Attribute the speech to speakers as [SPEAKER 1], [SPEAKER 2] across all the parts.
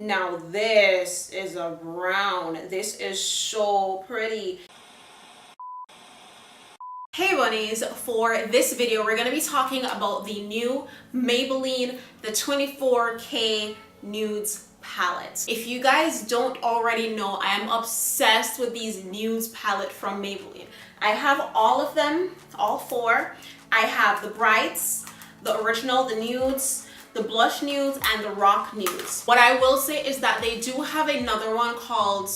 [SPEAKER 1] Now this is a brown. This is so pretty. Hey bunnies, for this video we're going to be talking about the new Maybelline, the 24k Nudes palette. If you guys don't already know, I am obsessed with these nudes palette from Maybelline. I have all of them, all four. I have the brights, the original, the nudes, the blush nudes, and the rock nudes. What I will say is that they do have another one called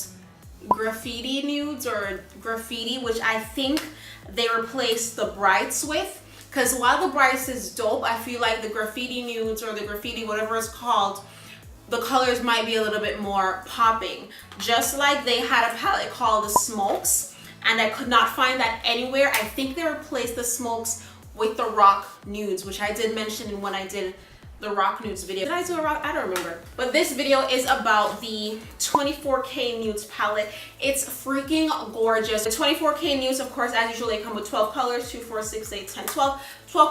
[SPEAKER 1] graffiti nudes or graffiti, which I think they replaced the brights with, because while the brights is dope, I feel like the graffiti nudes or the graffiti whatever it's called, the colors might be a little bit more popping. Just like they had a palette called the smokes, and I could not find that anywhere. I think they replaced the smokes with the rock nudes, which I did mention when I did the rock nudes video. Did I do a rock? I don't remember. But this video is about the 24k nudes palette. It's freaking gorgeous. The 24k nudes, of course, as usual, they come with 12 colors, 2, 4, 6, 8, 10, 12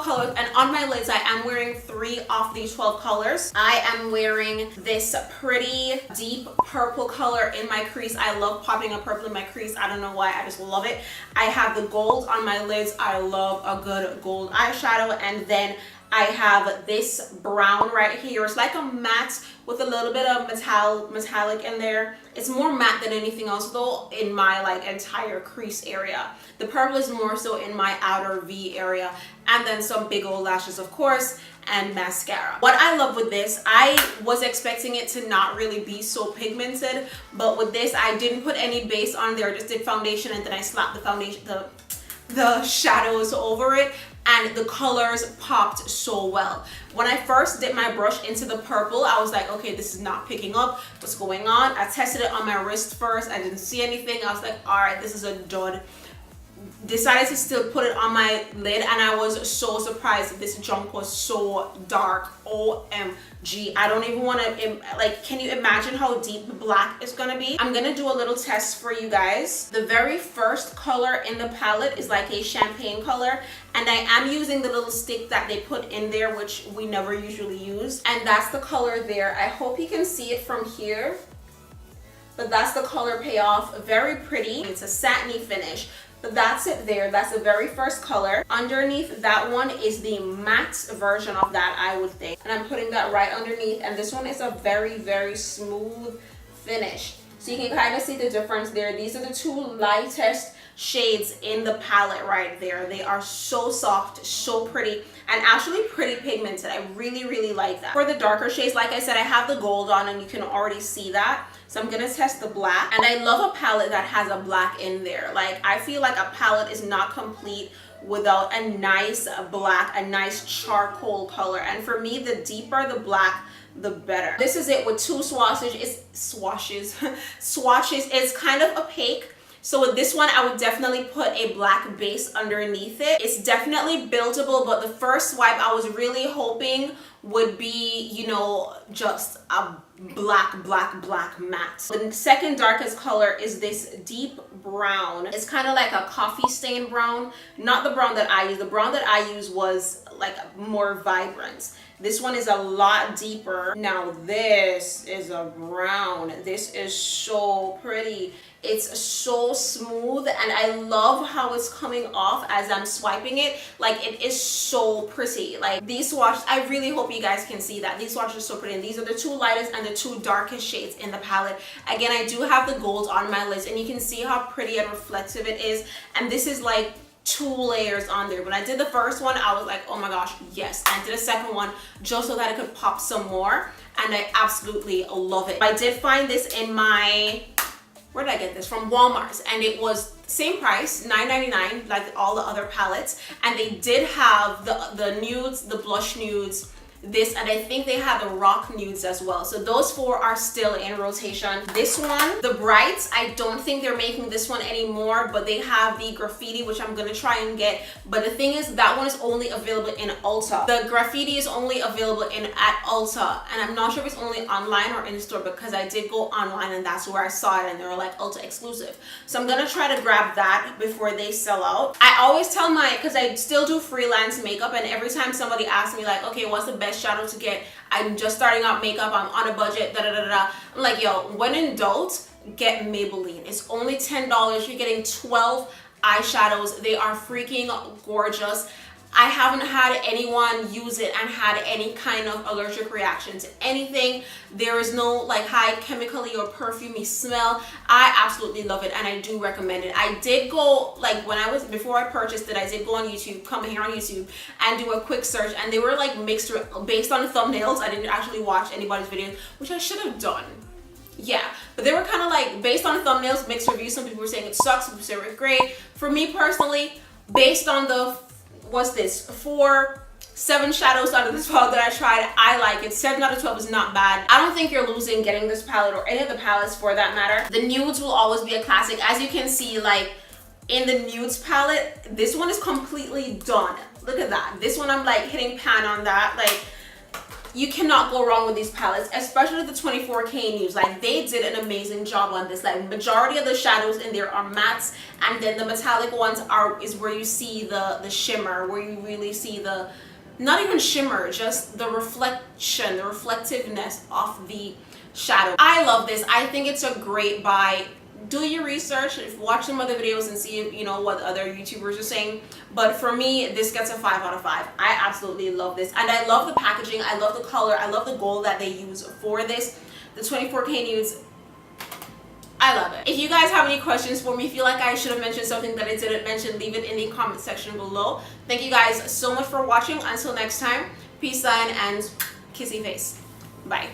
[SPEAKER 1] colors. And on my lids, I am wearing 3 of these 12 colors. I am wearing this pretty deep purple color in my crease. I love popping a purple in my crease. I don't know why, I just love it. I have the gold on my lids. I love a good gold eyeshadow. And then I have this brown right here. It's like a matte with a little bit of metallic in there. It's more matte than anything else though in my like entire crease area. The purple is more so in my outer V area, and then some big old lashes, of course, and mascara. What I love with this, I was expecting it to not really be so pigmented, but with this I didn't put any base on there. I just did foundation, and then I slapped the foundation, the shadows over it, and the colors popped so well. When I first dipped my brush into the purple, I was like, okay, this is not picking up. What's going on? I tested it on my wrist first. I didn't see anything. I was like, all right, this is a dud. Decided to still put it on my lid, and I was so surprised that this junk was so dark. OMG. I don't even want to, like, can you imagine how deep the black is gonna be? I'm gonna do a little test for you guys. The very first color in the palette is like a champagne color, and I am using the little stick that they put in there, which we never usually use, and that's the color there. I hope you can see it from here, but that's the color payoff. Very pretty. It's a satiny finish. But that's it there. That's the very first color. Underneath that one is the matte version of that, I would think. And I'm putting that right underneath. And this one is a very, very smooth finish. So you can kind of see the difference there. These are the two lightest shades in the palette right there. They are so soft, so pretty, and actually pretty pigmented. I really, really like that. For the darker shades, like I said, I have the gold on, and you can already see that. So I'm gonna test the black, and I love a palette that has a black in there. Like, I feel like a palette is not complete without a nice black, a nice charcoal color. And for me, the deeper the black, the better. This is it with 2 swatches. Swatches. It's kind of opaque. So with this one, I would definitely put a black base underneath it. It's definitely buildable, but the first swipe I was really hoping would be, you know, just a black matte. The second darkest color is this deep brown. It's kind of like a coffee stain brown, not the brown that I use. The brown that I use was like more vibrant. This one is a lot deeper. Now this is a brown. This is so pretty. It's so smooth, and I love how it's coming off as I'm swiping it. Like, it is so pretty. Like, these swatches, I really hope you guys can see that. These swatches are so pretty, and these are the 2 lightest and the 2 darkest shades in the palette. Again, I do have the gold on my lids, and you can see how pretty and reflective it is. And this is like 2 layers on there. When I did the first one, I was like, oh my gosh, yes. I did a second one just so that it could pop some more, and I absolutely love it. I did find this in my, where did I get this? From Walmart, and it was same price, $9.99, like all the other palettes. And they did have the nudes, the blush nudes, this, and I think they have the rock nudes as well. So those 4 are still in rotation. This one, the brights, I don't think they're making this one anymore, but they have the graffiti, which I'm gonna try and get. But the thing is, that one is only available in Ulta. The graffiti is only available at Ulta, and I'm not sure if it's only online or in store, because I did go online and that's where I saw it, and they were like Ulta exclusive. So I'm gonna try to grab that before they sell out. I always tell because I still do freelance makeup, and every time somebody asks me like, okay, what's the best best shadow to get. I'm just starting out makeup. I'm on a budget. Da da da da. I'm like, yo, when in doubt, get Maybelline. It's only $10. You're getting 12 eyeshadows. They are freaking gorgeous. I haven't had anyone use it and had any kind of allergic reaction to anything. There is no like high chemically or perfumey smell. I absolutely love it and I do recommend it. I did go, like before I purchased it, I did go on YouTube, come here on YouTube and do a quick search, and they were like mixed based on the thumbnails. I didn't actually watch anybody's videos, which I should have done. Yeah, but they were kind of like based on thumbnails, mixed reviews. Some people were saying it sucks, some people say it's great. For me personally, based on the what's this, 7 shadows out of this palette that I tried, I like it. 7 out of 12 is not bad. I don't think you're losing getting this palette or any of the palettes for that matter. The nudes will always be a classic. As you can see, like in the nudes palette, this one is completely done. Look at that. This one I'm like hitting pan on that. Like, you cannot go wrong with these palettes, especially the 24k Nudes. Like, they did an amazing job on this. Like, majority of the shadows in there are mattes, and then the metallic ones is where you see the shimmer, where you really see the, not even shimmer, just the reflection, the reflectiveness of the shadow. I love this. I think it's a great buy. Do your research, watch some other videos and see, you know, what other YouTubers are saying. But for me, this gets a 5 out of 5. I absolutely love this. And I love the packaging. I love the color. I love the gold that they use for this. The 24k Nudes, I love it. If you guys have any questions for me, feel like I should have mentioned something that I didn't mention, leave it in the comment section below. Thank you guys so much for watching. Until next time, peace, sign, and kissy face. Bye.